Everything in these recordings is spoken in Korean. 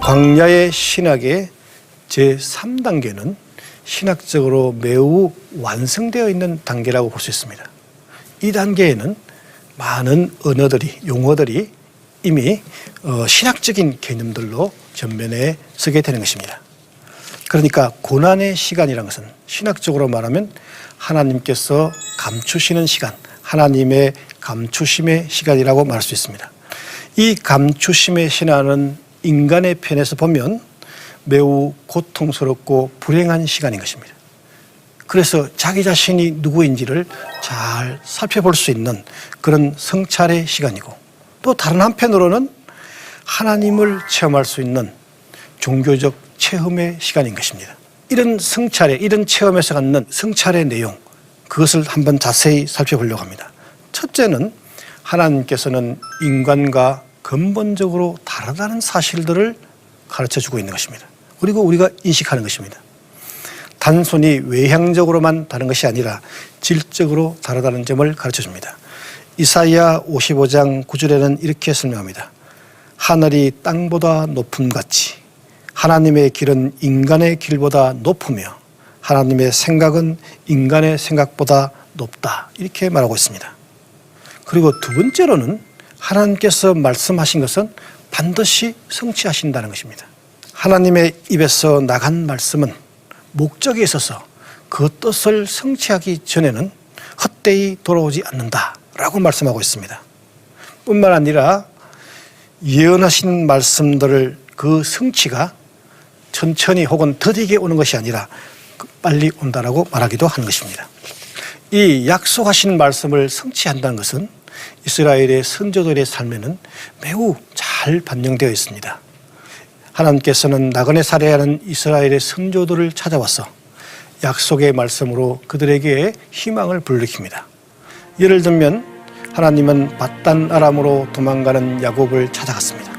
광야의 신학의 제3단계는 신학적으로 매우 완성되어 있는 단계라고 볼 수 있습니다. 이 단계에는 많은 언어들이, 용어들이 이미 신학적인 개념들로 전면에 서게 되는 것입니다. 그러니까 고난의 시간이라는 것은 신학적으로 말하면 하나님께서 감추시는 시간, 하나님의 감추심의 시간이라고 말할 수 있습니다. 이 감추심의 시간은 인간의 편에서 보면 매우 고통스럽고 불행한 시간인 것입니다. 그래서 자기 자신이 누구인지를 잘 살펴볼 수 있는 그런 성찰의 시간이고, 또 다른 한편으로는 하나님을 체험할 수 있는 종교적 체험의 시간인 것입니다. 이런 성찰의, 이런 체험에서 갖는 성찰의 내용, 그것을 한번 자세히 살펴보려고 합니다. 첫째는 하나님께서는 인간과 근본적으로 다르다는 사실들을 가르쳐주고 있는 것입니다. 그리고 우리가 인식하는 것입니다. 단순히 외향적으로만 다른 것이 아니라 질적으로 다르다는 점을 가르쳐줍니다. 이사야 55장 9절에는 이렇게 설명합니다. 하늘이 땅보다 높음같이 하나님의 길은 인간의 길보다 높으며 하나님의 생각은 인간의 생각보다 높다, 이렇게 말하고 있습니다. 그리고 두 번째로는 하나님께서 말씀하신 것은 반드시 성취하신다는 것입니다. 하나님의 입에서 나간 말씀은 목적에 있어서 그 뜻을 성취하기 전에는 헛되이 돌아오지 않는다라고 말씀하고 있습니다. 뿐만 아니라 예언하신 말씀들을 그 성취가 천천히 혹은 더디게 오는 것이 아니라 빨리 온다라고 말하기도 하는 것입니다. 이 약속하신 말씀을 성취한다는 것은 이스라엘의 선조들의 삶에는 매우 잘 반영되어 있습니다. 하나님께서는 나그네 살해하는 이스라엘의 선조들을 찾아와서 약속의 말씀으로 그들에게 희망을 불러킵니다. 예를 들면 하나님은 밧단 아람으로 도망가는 야곱을 찾아갔습니다.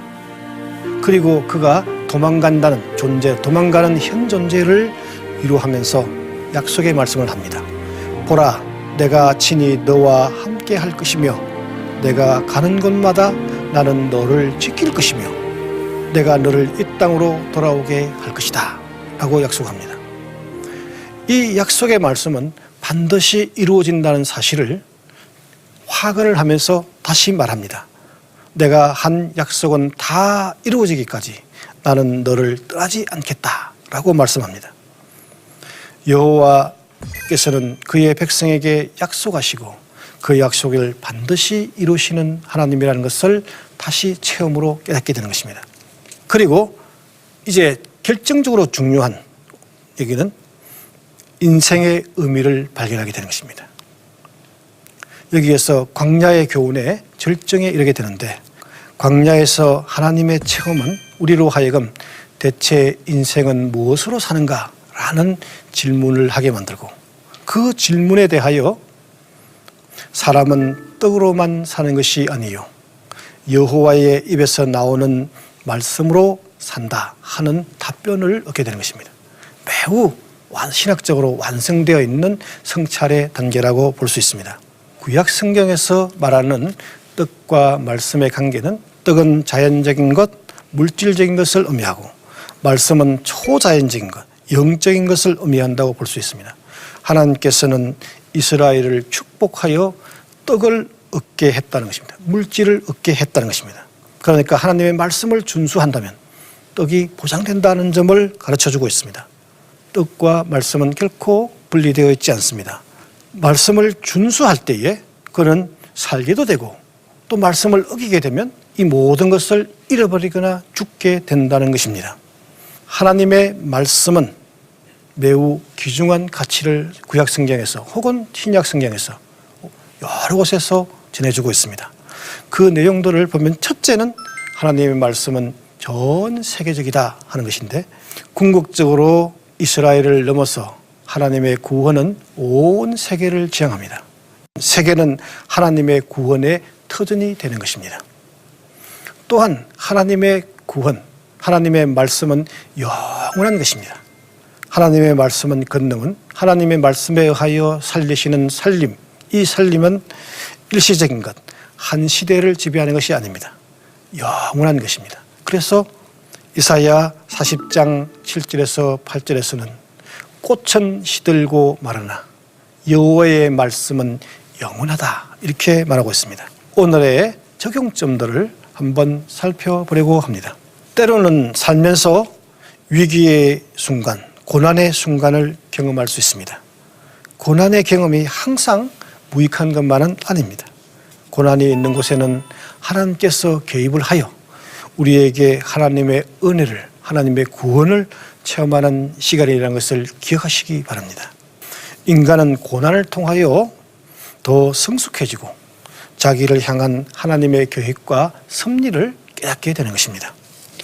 그리고 그가 도망간다는 존재, 도망가는 현 존재를 위로하면서 약속의 말씀을 합니다. 보라, 내가 친히 너와 함께 할 것이며 내가 가는 곳마다 나는 너를 지킬 것이며 내가 너를 이 땅으로 돌아오게 할 것이다 라고 약속합니다. 이 약속의 말씀은 반드시 이루어진다는 사실을 확언을 하면서 다시 말합니다. 내가 한 약속은 다 이루어지기까지 나는 너를 떠나지 않겠다 라고 말씀합니다. 여호와께서는 그의 백성에게 약속하시고 그 약속을 반드시 이루시는 하나님이라는 것을 다시 체험으로 깨닫게 되는 것입니다. 그리고 이제 결정적으로 중요한 얘기는 인생의 의미를 발견하게 되는 것입니다. 여기에서 광야의 교훈의 절정에 이르게 되는데, 광야에서 하나님의 체험은 우리로 하여금 대체 인생은 무엇으로 사는가? 라는 질문을 하게 만들고, 그 질문에 대하여 사람은 떡으로만 사는 것이 아니요 여호와의 입에서 나오는 말씀으로 산다 하는 답변을 얻게 되는 것입니다. 매우 신학적으로 완성되어 있는 성찰의 단계라고 볼 수 있습니다. 구약 성경에서 말하는 떡과 말씀의 관계는 떡은 자연적인 것, 물질적인 것을 의미하고 말씀은 초자연적인 것, 영적인 것을 의미한다고 볼 수 있습니다. 하나님께서는 이스라엘을 축복하여 떡을 얻게 했다는 것입니다. 물질을 얻게 했다는 것입니다. 그러니까 하나님의 말씀을 준수한다면 떡이 보장된다는 점을 가르쳐주고 있습니다. 떡과 말씀은 결코 분리되어 있지 않습니다. 말씀을 준수할 때에 그는 살게도 되고, 또 말씀을 어기게 되면 이 모든 것을 잃어버리거나 죽게 된다는 것입니다. 하나님의 말씀은 매우 귀중한 가치를 구약 성경에서 혹은 신약 성경에서 여러 곳에서 전해주고 있습니다. 그 내용들을 보면 첫째는 하나님의 말씀은 전 세계적이다 하는 것인데, 궁극적으로 이스라엘을 넘어서 하나님의 구원은 온 세계를 지향합니다. 세계는 하나님의 구원의 터전이 되는 것입니다. 또한 하나님의 구원, 하나님의 말씀은 영원한 것입니다. 하나님의 말씀은 권능은 하나님의 말씀에 의하여 살리시는 살림, 이 살림은 일시적인 것, 한 시대를 지배하는 것이 아닙니다. 영원한 것입니다. 그래서 이사야 40장 7절에서 8절에서는 꽃은 시들고 마르나 여호와의 말씀은 영원하다 이렇게 말하고 있습니다. 오늘의 적용점들을 한번 살펴보려고 합니다. 때로는 살면서 위기의 순간, 고난의 순간을 경험할 수 있습니다. 고난의 경험이 항상 무익한 것만은 아닙니다. 고난이 있는 곳에는 하나님께서 개입을 하여 우리에게 하나님의 은혜를, 하나님의 구원을 체험하는 시간이라는 것을 기억하시기 바랍니다. 인간은 고난을 통하여 더 성숙해지고 자기를 향한 하나님의 계획과 섭리를 깨닫게 되는 것입니다.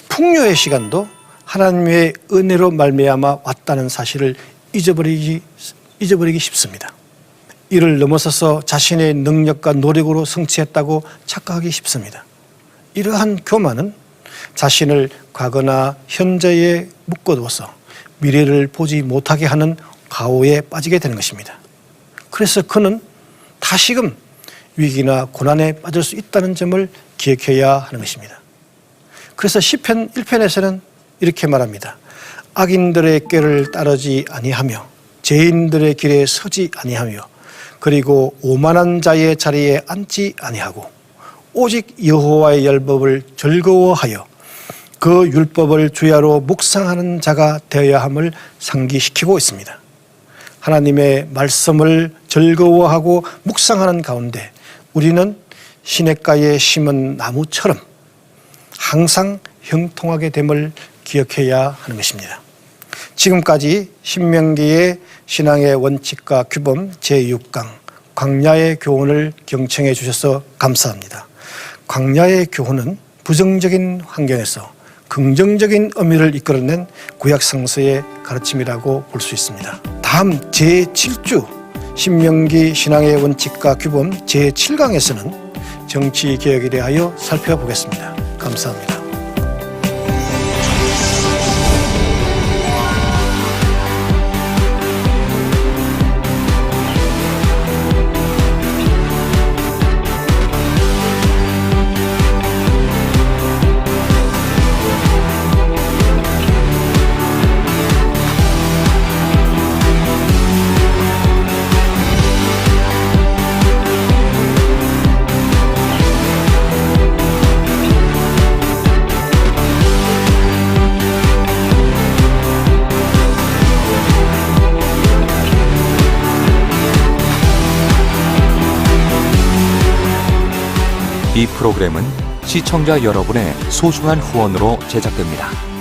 풍요의 시간도 하나님의 은혜로 말미암아 왔다는 사실을 잊어버리기 쉽습니다. 이를 넘어서서 자신의 능력과 노력으로 성취했다고 착각하기 쉽습니다. 이러한 교만은 자신을 과거나 현재에 묶어두어서 미래를 보지 못하게 하는 가오에 빠지게 되는 것입니다. 그래서 그는 다시금 위기나 고난에 빠질 수 있다는 점을 기억해야 하는 것입니다. 그래서 시편 1편에서는 이렇게 말합니다. 악인들의 꾀를 따르지 아니하며 죄인들의 길에 서지 아니하며 그리고 오만한 자의 자리에 앉지 아니하고 오직 여호와의 율법을 즐거워하여 그 율법을 주야로 묵상하는 자가 되어야 함을 상기시키고 있습니다. 하나님의 말씀을 즐거워하고 묵상하는 가운데 우리는 시냇가에 심은 나무처럼 항상 형통하게 됨을 기억해야 하는 것입니다. 지금까지 신명기의 신앙의 원칙과 규범 제6강 광야의 교훈을 경청해 주셔서 감사합니다. 광야의 교훈은 부정적인 환경에서 긍정적인 의미를 이끌어낸 구약 성서의 가르침이라고 볼 수 있습니다. 다음 제7주 신명기 신앙의 원칙과 규범 제7강에서는 정치 개혁에 대하여 살펴보겠습니다. 감사합니다. 이 프로그램은 시청자 여러분의 소중한 후원으로 제작됩니다.